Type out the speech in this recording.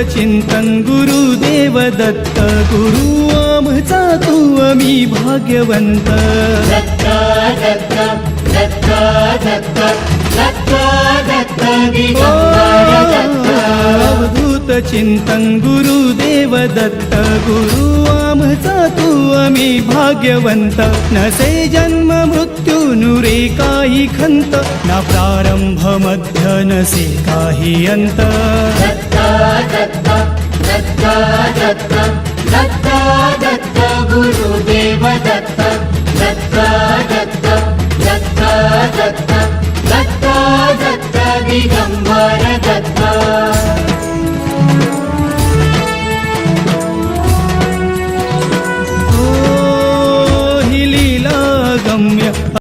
चिंतन गुरुदेव दत्त गुरु आमचा तू आम्ही भाग्यवंत दत्त दत्त दत्त दत्त दत्त दत्त दिगंबर दत्त अवधूत चिंतन गुरुदेव दत्त गुरु आमचा तू आम्ही भाग्यवंत नसे जन्म मृत्यू नुरे काही खंत ना प्रारंभ मध्य नसे काही अंत दत्त दत्त दत्त दत्त दत्त